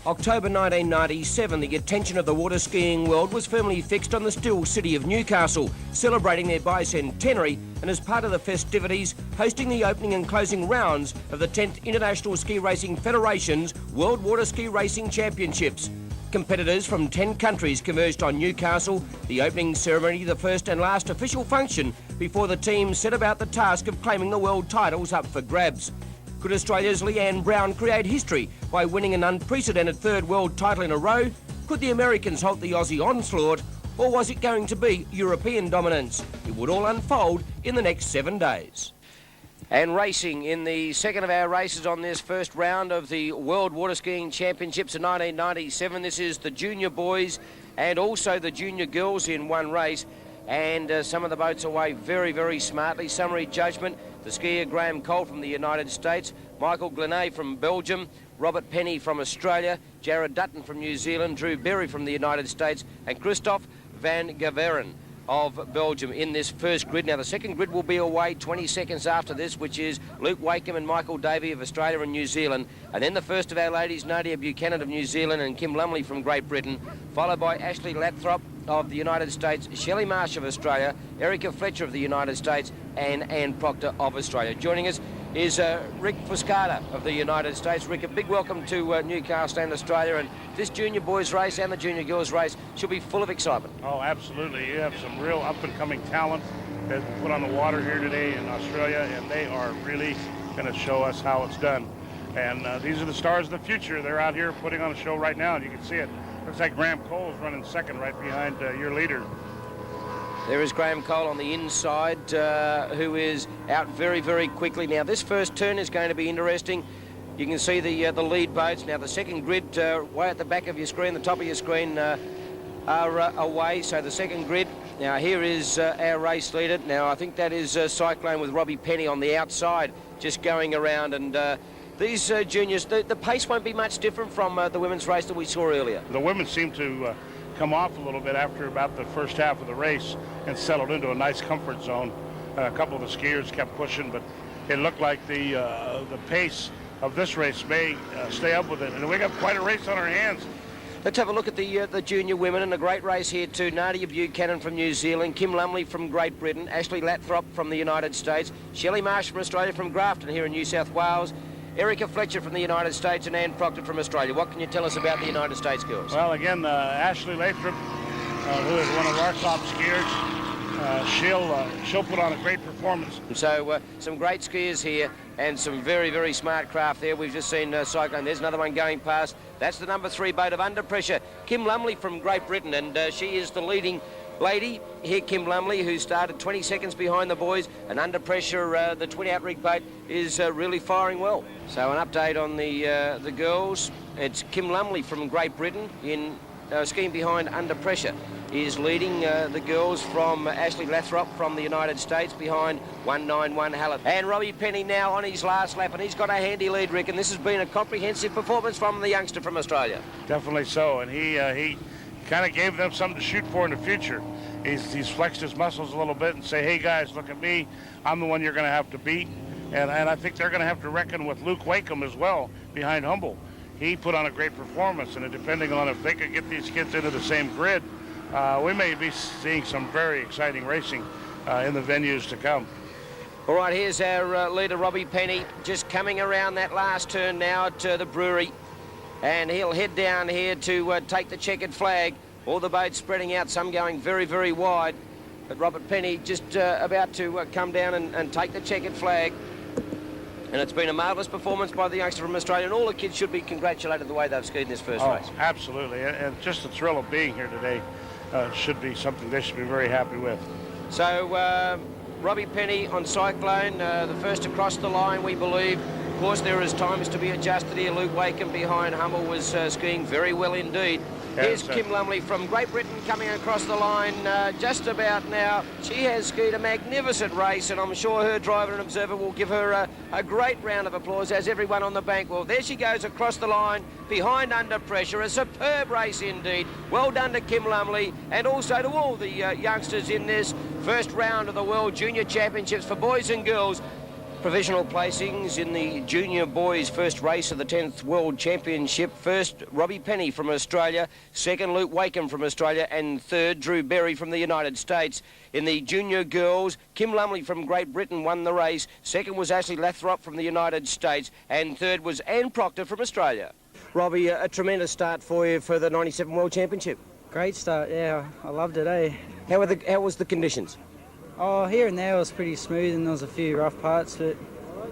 October 1997, the attention of the water skiing world was firmly fixed on the still city of Newcastle, celebrating their bicentenary and as part of the festivities, hosting the opening and closing rounds of the 10th International Ski Racing Federation's World Water Ski Racing Championships. Competitors from 10 countries converged on Newcastle, the opening ceremony the first and last official function before the team set about the task of claiming the world titles up for grabs. Could Australia's Leanne Brown create history by winning an unprecedented third world title in a row? Could the Americans halt the Aussie onslaught? Or was it going to be European dominance? It would all unfold in the next 7 days. And racing in the second of our races on this first round of the World Water Skiing Championships in 1997. This is the junior boys and also the junior girls in one race. And some of the boats away very, very smartly. Summary judgment, the skier Graham Cole from the United States, Michael Glenay from Belgium, Robert Penny from Australia, Jared Dutton from New Zealand, Drew Berry from the United States, and Christophe van Gaveren of Belgium in this first grid. Now, the second grid will be away 20 seconds after this, which is Luke Wakeham and Michael Davey of Australia and New Zealand. And then the first of our ladies, Nadia Buchanan of New Zealand and Kim Lumley from Great Britain, followed by Ashley Lathrop of the United States, Shelley Marsh of Australia, Erica Fletcher of the United States, and Anne Proctor of Australia. Joining us is Rick Fuscata of the United States. Rick, a big welcome to Newcastle and Australia, and this junior boys race and the junior girls race should be full of excitement. Oh, absolutely. You have some real up-and-coming talent that we put on the water here today in Australia, and they are really going to show us how it's done. And these are the stars of the future. They're out here putting on a show right now, and you can see it. Looks like Graham Cole is running second right behind your leader. There is Graham Cole on the inside, who is out very, very quickly. Now, this first turn is going to be interesting. You can see the lead boats. Now, the second grid, way at the back of your screen, the top of your screen, are away. So the second grid. Now, here is our race leader. Now, I think that is Cyclone with Robbie Penny on the outside, just going around. And these juniors, the pace won't be much different from the women's race that we saw earlier. The women seem to come off a little bit after about the first half of the race and settled into a nice comfort zone. A couple of the skiers kept pushing, but it looked like the pace of this race may stay up with it. And we got quite a race on our hands. Let's have a look at the junior women, and a great race here too. Nadia Buchanan from New Zealand, Kim Lumley from Great Britain, Ashley Lathrop from the United States, Shelley Marsh from Australia from Grafton here in New South Wales, Erica Fletcher from the United States, and Anne Proctor from Australia. What can you tell us about the United States girls? Well, again, Ashley Lathrop, who is one of our top skiers, she'll put on a great performance. So some great skiers here and some very, very smart craft there. We've just seen Cyclone. There's another one going past. That's the number 3 boat of Under Pressure, Kim Lumley from Great Britain, and she is the leading lady here, Kim Lumley, who started 20 seconds behind the boys, and Under Pressure, the 20-out rig boat, is really firing well. So an update on the girls. It's Kim Lumley from Great Britain in skiing behind Under Pressure is leading the girls from Ashley Lathrop from the United States behind 191 Hallett. And Robbie Penny now on his last lap, and he's got a handy lead, Rick, and this has been a comprehensive performance from the youngster from Australia. Definitely so, and he kind of gave them something to shoot for in the future. He's flexed his muscles a little bit and say, hey guys, look at me, I'm the one you're going to have to beat. And I think they're going to have to reckon with Luke Wakeham as well behind Humble. He put on a great performance, and depending on if they could get these kids into the same grid, we may be seeing some very exciting racing in the venues to come. All right, here's our leader, Robbie Penny, just coming around that last turn now at the brewery. And he'll head down here to take the checkered flag. All the boats spreading out, some going very, very wide. But Robert Penny just about to come down and take the checkered flag. And it's been a marvellous performance by the youngster from Australia, and all the kids should be congratulated the way they've skied in this first race. Absolutely, and just the thrill of being here today should be something they should be very happy with. So Robbie Penny on Cyclone, the first across the line, we believe. Of course, there is times to be adjusted here. Luke Wakeham behind Hummel was skiing very well indeed. Here's Kim Lumley from Great Britain coming across the line just about now. She has skied a magnificent race, and I'm sure her driver and observer will give her a great round of applause, as everyone on the bank will. There she goes across the line behind Under Pressure. A superb race indeed. Well done to Kim Lumley, and also to all the youngsters in this first round of the World Junior Championships for boys and girls. Provisional placings in the junior boys' first race of the 10th World Championship. First, Robbie Penny from Australia. Second, Luke Wakeham from Australia. And third, Drew Berry from the United States. In the junior girls, Kim Lumley from Great Britain won the race. Second was Ashley Lathrop from the United States. And third was Anne Proctor from Australia. Robbie, a tremendous start for you for the 97 World Championship. Great start, yeah. I loved it, eh? How was the conditions? Oh, here and there it was pretty smooth and there was a few rough parts, but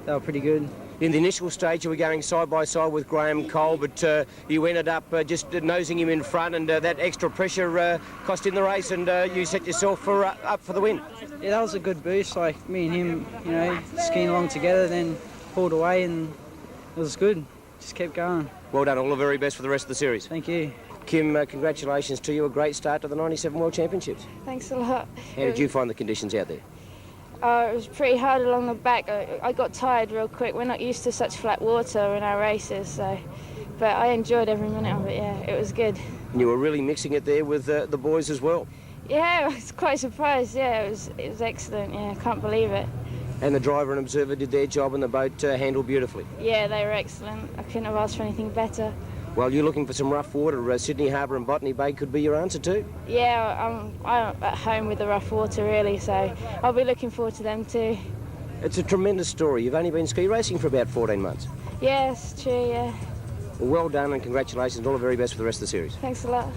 they were pretty good. In the initial stage, you were going side by side with Graham Cole, but you ended up just nosing him in front, and that extra pressure cost in the race, and you set yourself up for the win. Yeah, that was a good boost. Like me and him, you know, skiing along together, then pulled away, and it was good. Just kept going. Well done. All the very best for the rest of the series. Thank you. Kim, congratulations to you. A great start to the 97 World Championships. Thanks a lot. How did you find the conditions out there? It was pretty hard along the back. I got tired real quick. We're not used to such flat water in our races, so. But I enjoyed every minute of it, yeah. It was good. And you were really mixing it there with the boys as well? Yeah, I was quite surprised, yeah. It was excellent, yeah. I can't believe it. And the driver and observer did their job and the boat handled beautifully? Yeah, they were excellent. I couldn't have asked for anything better. Well, you're looking for some rough water. Sydney Harbour and Botany Bay could be your answer too. Yeah, I'm at home with the rough water really, so I'll be looking forward to them too. It's a tremendous story. You've only been ski racing for about 14 months. Yes, true, yeah. Well done and congratulations. All the very best for the rest of the series. Thanks a lot.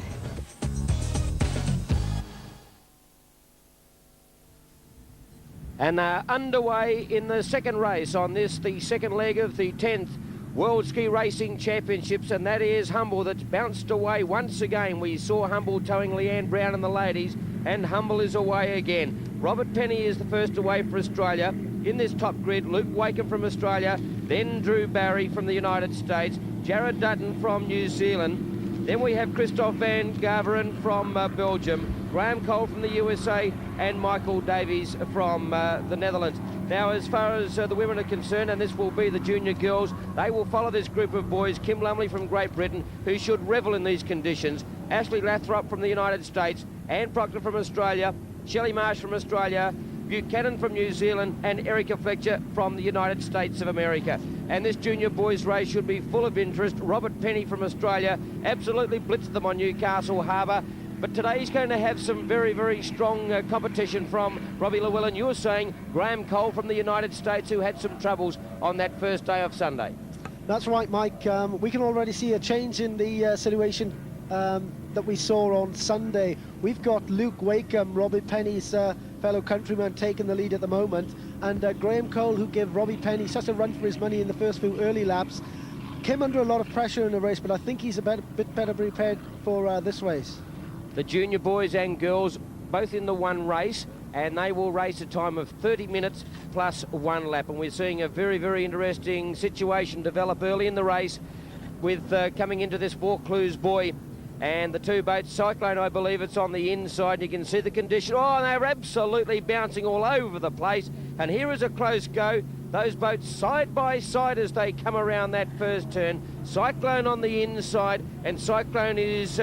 And underway in the second race on this, the second leg of the 10th World Ski Racing Championships, and that is Humble that's bounced away once again. We saw Humble towing Leanne Brown and the ladies, and Humble is away again. Robert Penny is the first away for Australia. In this top grid, Luke Wakeham from Australia, then Drew Barry from the United States, Jared Dutton from New Zealand. Then we have Christophe van Gaveren from Belgium, Graham Cole from the USA, and Michael Davies from the Netherlands. Now, as far as the women are concerned, and this will be the junior girls, they will follow this group of boys. Kim Lumley from Great Britain, who should revel in these conditions. Ashley Lathrop from the United States, Anne Proctor from Australia, Shelley Marsh from Australia, Buchanan from New Zealand, and Erica Fletcher from the United States of America. And this junior boys race should be full of interest. Robert Penny from Australia absolutely blitzed them on Newcastle Harbour. But today he's going to have some very, very strong competition from Robbie Llewellyn. You were saying Graham Cole from the United States, who had some troubles on that first day of Sunday. That's right, Mike. We can already see a change in the situation that we saw on Sunday. We've got Luke Wakeham, Robbie Penny's fellow countryman, taking the lead at the moment, and Graham Cole, who gave Robbie Penny such a run for his money in the first few early laps, came under a lot of pressure in the race, but I think he's a bit better prepared for this race. The junior boys and girls both in the one race, and they will race a time of 30 minutes plus one lap. And we're seeing a very, very interesting situation develop early in the race with coming into this Vaucluse buoy. And the two boats, Cyclone, I believe it's on the inside. You can see the condition. Oh, they're absolutely bouncing all over the place. And here is a close go. Those boats side by side as they come around that first turn. Cyclone on the inside, and Cyclone is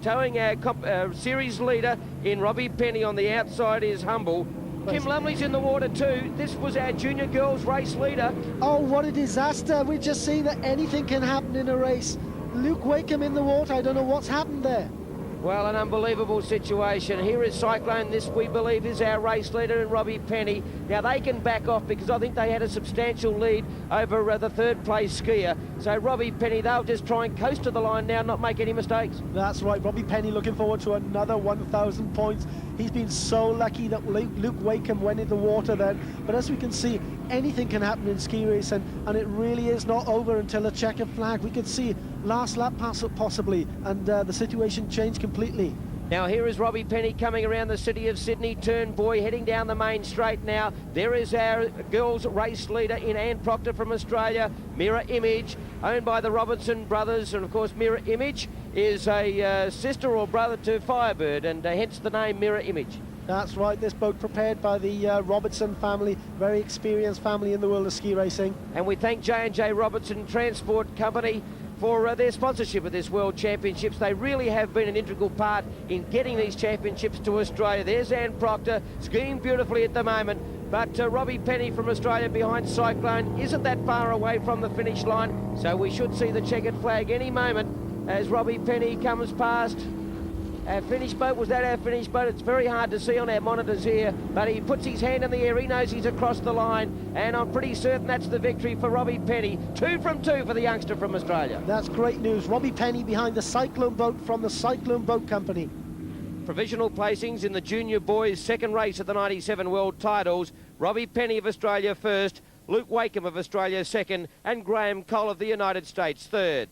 towing our series leader in Robbie Penny. On the outside is Humble. Kim Lumley's in the water too. This was our junior girls race leader. Oh, what a disaster. We're just seeing that anything can happen in a race. Luke Wakeham in the water. I don't know what's happened there. Well, an unbelievable situation. Here is Cyclone. This, we believe, is our race leader in Robbie Penny. Now, they can back off because I think they had a substantial lead over the third place skier. So Robbie Penny, they'll just try and coast to the line now, not make any mistakes. That's right. Robbie Penny looking forward to another 1,000 points. He's been so lucky that Luke Wakeham went in the water then. But as we can see, anything can happen in ski racing, and it really is not over until a checkered flag. We could see last lap possibly, and the situation changed completely. Now here is Robbie Penny coming around the city of Sydney, turn buoy, heading down the main straight now. There is our girls race leader in Anne Proctor from Australia, Mirror Image, owned by the Robinson brothers, and of course Mirror Image is a sister or brother to Firebird, and hence the name Mirror Image. That's right, this boat prepared by the Robertson family, very experienced family in the world of ski racing. And we thank J&J Robertson Transport Company for their sponsorship of this World Championships. They really have been an integral part in getting these championships to Australia. There's Anne Proctor skiing beautifully at the moment. But Robbie Penny from Australia behind Cyclone isn't that far away from the finish line, so we should see the checkered flag any moment as Robbie Penny comes past. Our finish boat, was that our finish boat? It's very hard to see on our monitors here, but he puts his hand in the air, he knows he's across the line, and I'm pretty certain that's the victory for Robbie Penny. 2 from 2 for the youngster from Australia. That's great news. Robbie Penny behind the Cyclone boat from the Cyclone Boat Company. Provisional placings in the junior boys' second race at the 97 World Titles. Robbie Penny of Australia first, Luke Wakeham of Australia second, and Graham Cole of the United States third.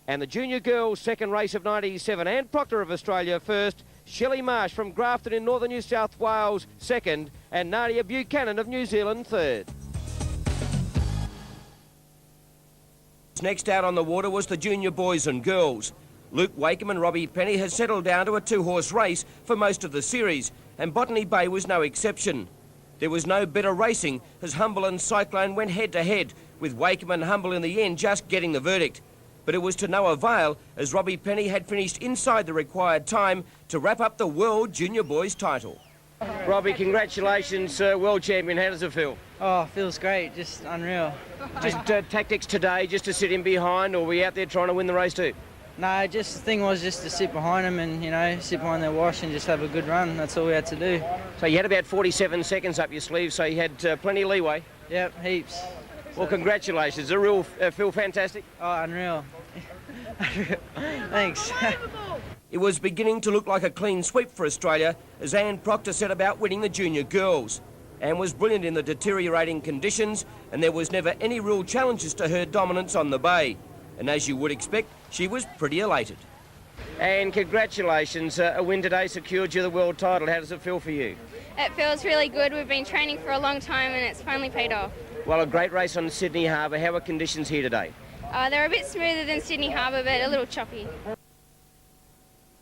And the junior girls' second race of 97, Anne Proctor of Australia first, Shelley Marsh from Grafton in northern New South Wales second, and Nadia Buchanan of New Zealand third. Next out on the water was the junior boys and girls. Luke Wakeham and Robbie Penny has settled down to a 2-horse race for most of the series, and Botany Bay was no exception. There was no better racing as Humble and Cyclone went head-to-head, with Wakeham and Humble in the end just getting the verdict. But it was to no avail as Robbie Penny had finished inside the required time to wrap up the World Junior Boys title. Robbie, congratulations, World Champion. How does it feel? Oh, feels great, just unreal. Just tactics today, just to sit in behind, or were we out there trying to win the race too? No, just the thing was just to sit behind them and, you know, sit behind their wash and just have a good run. That's all we had to do. So you had about 47 seconds up your sleeve, so you had plenty of leeway. Yep, heaps. Well, congratulations. The real feel fantastic. Oh, unreal. Thanks. It was beginning to look like a clean sweep for Australia as Anne Proctor set about winning the junior girls. Anne was brilliant in the deteriorating conditions, and there was never any real challenges to her dominance on the bay. And as you would expect, she was pretty elated. And congratulations, a win today secured you the world title. How does it feel for you? It feels really good. We've been training for a long time and it's finally paid off. Well, a great race on Sydney Harbour. How are conditions here today? They're a bit smoother than Sydney Harbour, but a little choppy.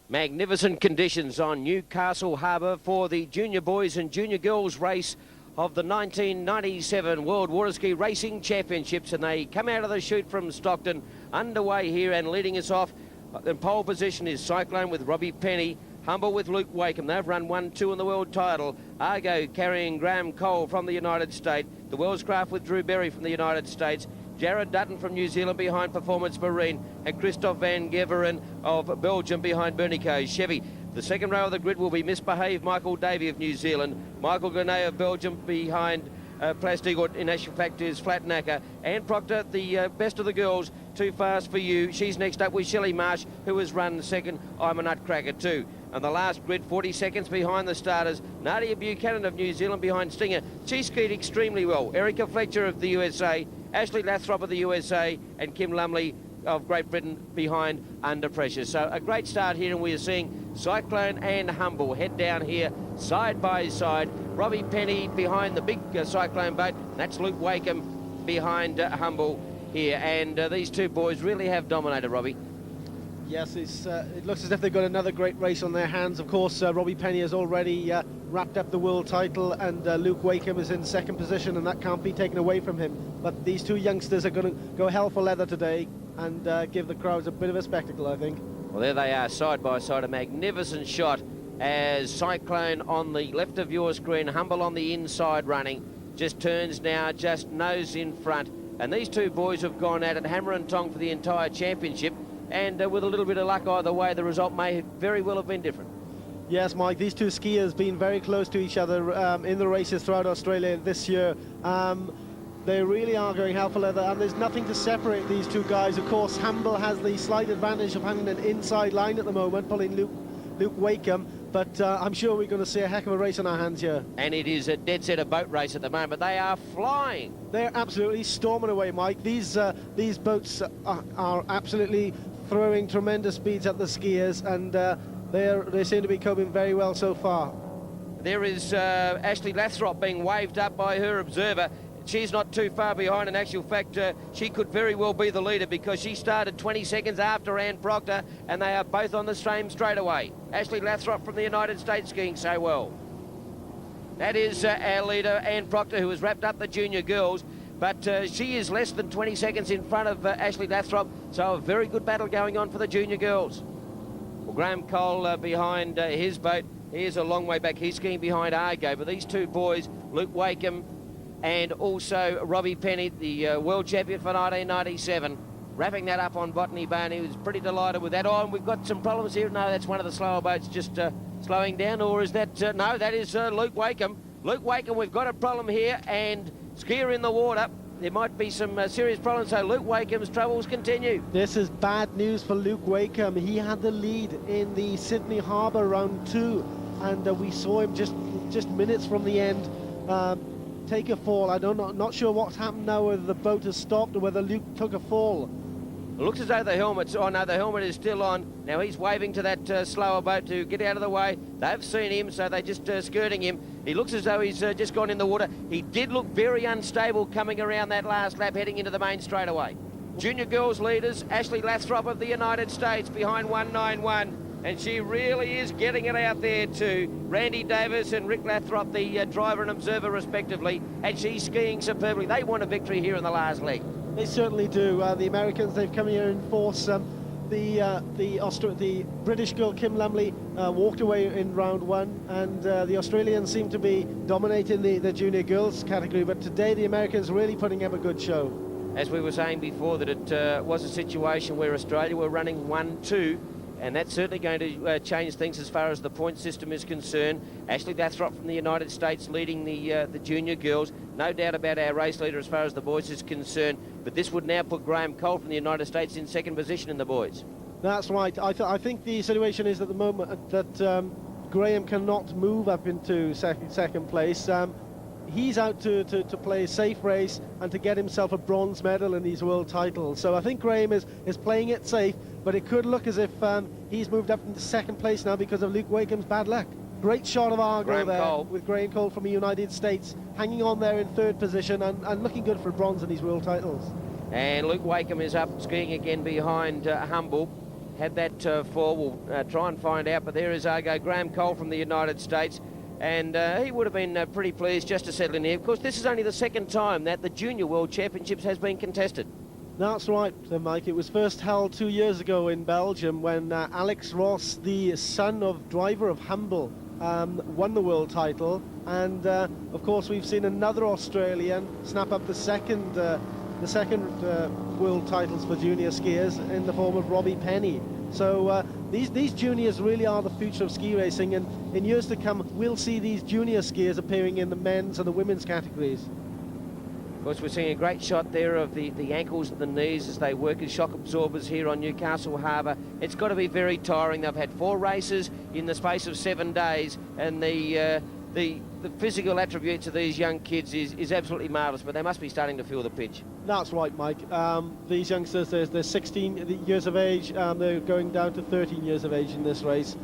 Magnificent conditions on Newcastle Harbour for the junior boys and junior girls race of the 1997 World Waterski Racing Championships, and they come out of the chute from Stockton, underway here and leading us off. In pole position is Cyclone with Robbie Penny, Humble with Luke Wakeham. They've run 1-2 in the world title. Argo carrying Graham Cole from the United States. The World's Craft with Drew Berry from the United States. Jared Dutton from New Zealand behind Performance Marine, and Christophe van Geveren of Belgium behind Bernico Chevy. The second row of the grid will be Misbehave Michael Davey of New Zealand, Michael Grenet of Belgium behind Plastic, or in actual fact is Flatnacker. Anne Proctor, the best of the girls, Too Fast for You. She's next up with Shelley Marsh, who has run second. I'm a Nutcracker too. And the last grid, 40 seconds behind the starters, Nadia Buchanan of New Zealand behind Stinger. She skied extremely well. Erica Fletcher of the USA, Ashley Lathrop of the USA, and Kim Lumley of Great Britain behind Under Pressure. So a great start here, and we are seeing Cyclone and Humble head down here side by side. Robbie Penny behind the big Cyclone boat. That's Luke Wakeham behind Humble here. And these two boys really have dominated, Robbie. Yes, it looks as if they've got another great race on their hands. Of course, Robbie Penny has already wrapped up the world title, and Luke Wakeham is in second position, and that can't be taken away from him. But these two youngsters are going to go hell for leather today and give the crowds a bit of a spectacle, I think. Well, there they are, side by side, a magnificent shot as Cyclone on the left of your screen, Humble on the inside running, just turns now, just nose in front. And these two boys have gone at it hammer and tong for the entire championship. And with a little bit of luck either way, the result may very well have been different. Yes, Mike, these two skiers been very close to each other in the races throughout Australia this year. They really are going hell for leather, and there's nothing to separate these two guys. Of course, Humble has the slight advantage of having an inside line at the moment, pulling Luke Wakeham, but I'm sure we're going to see a heck of a race on our hands here. And it is a dead set of boat race at the moment. They are flying. They're absolutely storming away, Mike. These boats are absolutely throwing tremendous speeds at the skiers, and they seem to be coping very well so far. There is Ashley Lathrop being waved up by her observer. She's not too far behind. In actual fact, she could very well be the leader because she started 20 seconds after Anne Proctor, and they are both on the same straightaway. Ashley Lathrop from the United States skiing so well. That is our leader, Anne Proctor, who has wrapped up the junior girls, but she is less than 20 seconds in front of Ashley Lathrop, so a very good battle going on for the junior girls. Well, Graham Cole behind his boat, He is a long way back. He's skiing behind Argo, but these two boys, Luke Wakeham and also Robbie Penny, the world champion for 1997, wrapping that up on Botany Bay, and he was pretty delighted with that. Oh, and we've got some problems here. No, that's one of the slower boats just slowing down, or is that... no, that is Luke Wakeham. Luke Wakeham, we've got a problem here, and skier in the water. There might be some serious problems, so Luke Wakeham's troubles continue. This is bad news for Luke Wakeham. He had the lead in the Sydney Harbour round 2, and we saw him just minutes from the end take a fall. Not sure what's happened now, whether the boat has stopped or whether Luke took a fall. It looks as though the helmet's on. No, the helmet is still on. Now he's waving to that slower boat to get out of the way. They've seen him, so they're just skirting him. He looks as though he's just gone in the water. He did look very unstable coming around that last lap, heading into the main straightaway. Junior girls leaders, Ashley Lathrop of the United States behind 191. And she really is getting it out there to Randy Davis and Rick Lathrop, the driver and observer respectively. And she's skiing superbly. They want a victory here in the last leg. They certainly do. The Americans, they've come here in force. The British girl Kim Lumley walked away in round 1, and the Australians seem to be dominating the junior girls category. But today the Americans really putting up a good show. As we were saying before, that it was a situation where Australia were running 1-2. And that's certainly going to change things as far as the point system is concerned. Ashley Lathrop from the United States leading the junior girls. No doubt about our race leader as far as the boys is concerned. But this would now put Graham Cole from the United States in second position in the boys. That's right. I think the situation is at the moment that Graham cannot move up into second place. He's out to play a safe race and to get himself a bronze medal in these world titles. So I think Graham is playing it safe, but it could look as if he's moved up into second place now because of Luke Wakeham's bad luck. Great shot of Argo there with Graham Cole from the United States, hanging on there in third position and looking good for bronze in these world titles. And Luke Wakeham is up skiing again behind Humble. Had that fall, we'll try and find out, but there is Argo, Graham Cole from the United States. And he would have been pretty pleased just to settle in here. Of course, this is only the second time that the Junior World Championships has been contested. That's right, Mike. It was first held 2 years ago in Belgium when Alex Ross, the son of driver of Humble, won the world title. And, of course, we've seen another Australian snap up the second world titles for junior skiers in the form of Robbie Penny. So these juniors really are the future of ski racing, and in years to come we'll see these junior skiers appearing in the men's and the women's categories. Of course, we're seeing a great shot there of the ankles and the knees as they work as shock absorbers here on Newcastle Harbour. It's got to be very tiring. They've had 4 races in the space of 7 days, and the physical attributes of these young kids is absolutely marvellous, but they must be starting to feel the pinch. That's right, Mike. These youngsters, they're 16 years of age. They're going down to 13 years of age in this race.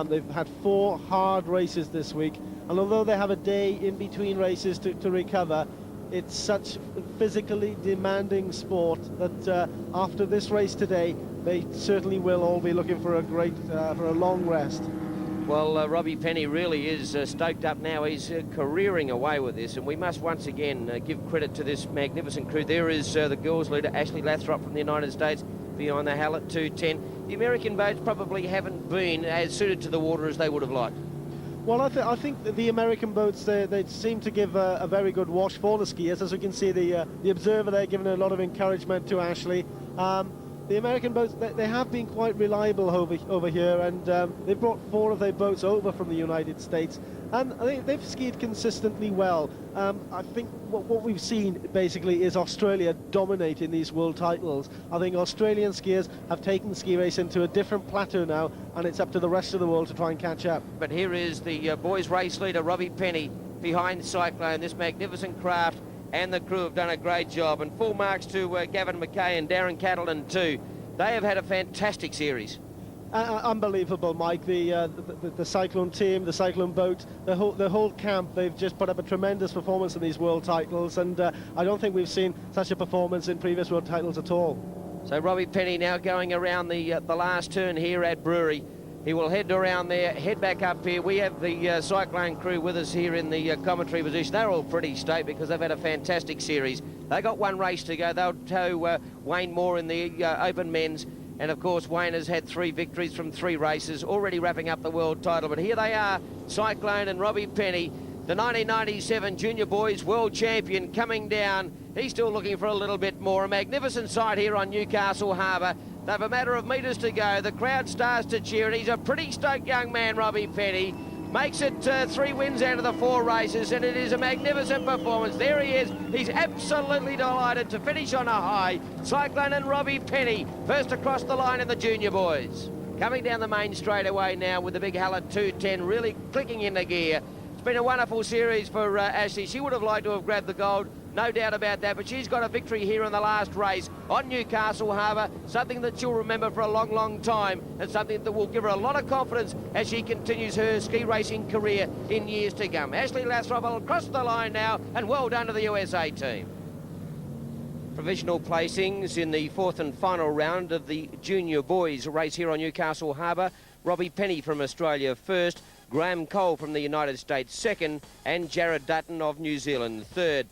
They've had 4 hard races this week, and although they have a day in between races to recover, it's such physically demanding sport that after this race today, they certainly will all be looking for a long rest. Well, Robbie Penny really is stoked up now. He's careering away with this, and we must once again give credit to this magnificent crew. There is the girls' leader, Ashley Lathrop from the United States, behind the Hallett 210. The American boats probably haven't been as suited to the water as they would have liked. Well, I think that the American boats, they seem to give a very good wash for the skiers. As we can see, the observer there giving a lot of encouragement to Ashley. The American boats, they have been quite reliable over here, and they brought 4 of their boats over from the United States, and they've skied consistently well. I think what we've seen basically is Australia dominating these world titles. I think Australian skiers have taken ski racing to a different plateau now, and it's up to the rest of the world to try and catch up. But here is the boys' race leader, Robbie Penny, behind Cyclone, this magnificent craft. And the crew have done a great job, and full marks to Gavin McKay and Darren Cattleton too. They have had a fantastic series. Unbelievable, Mike. The Cyclone team, the Cyclone boat, the whole camp, they've just put up a tremendous performance in these world titles, and I don't think we've seen such a performance in previous world titles at all. So Robbie Penny now going around the last turn here at Brewery. He will head around there, head back up here. We have the Cyclone crew with us here in the commentary position. They're all pretty stoked because they've had a fantastic series. They got 1 race to go. They'll tow Wayne Moore in the open men's, And of course, Wayne has had 3 victories from 3 races, already wrapping up the world title. But here they are, Cyclone and Robbie Penny, the 1997 Junior Boys World Champion, coming down. He's still looking for a little bit more. A magnificent sight here on Newcastle Harbour. They've a matter of metres to go. The crowd starts to cheer, and he's a pretty stoked young man, Robbie Penny. Makes it 3 wins out of the 4 races, and it is a magnificent performance. There he is. He's absolutely delighted to finish on a high. Cyclone and Robbie Penny, first across the line in the Junior Boys. Coming down the main straightaway now with the big Hallett 210 really clicking into gear. It's been a wonderful series for Ashley. She would have liked to have grabbed the gold, no doubt about that, but she's got a victory here in the last race on Newcastle Harbour, something that she'll remember for a long, long time, and something that will give her a lot of confidence as she continues her ski racing career in years to come. Ashley Lathrop will cross the line now, and well done to the USA team. Provisional placings in the 4th and final round of the Junior Boys race here on Newcastle Harbour. Robbie Penny from Australia first, Graham Cole from the United States second, and Jared Dutton of New Zealand third.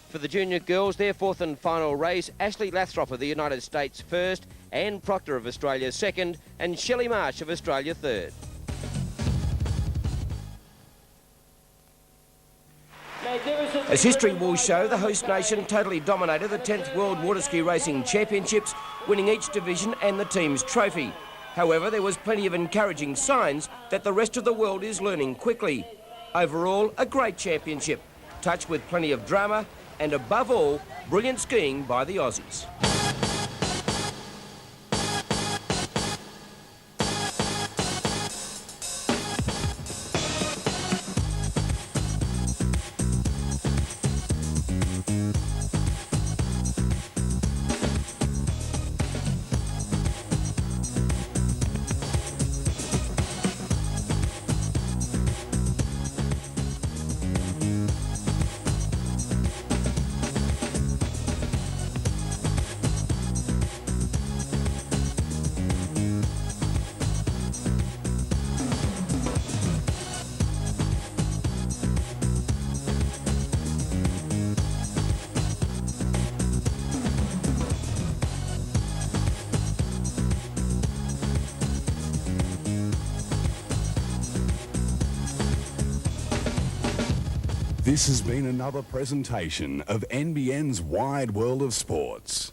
For the junior girls, their 4th and final race, Ashley Lathrop of the United States first, Anne Proctor of Australia second, and Shelley Marsh of Australia third. As history will show, the host nation totally dominated the 10th World Waterski Racing Championships, winning each division and the team's trophy. However, there was plenty of encouraging signs that the rest of the world is learning quickly. Overall, a great championship, touched with plenty of drama, and above all, brilliant skiing by the Aussies. This has been another presentation of NBN's Wide World of Sports.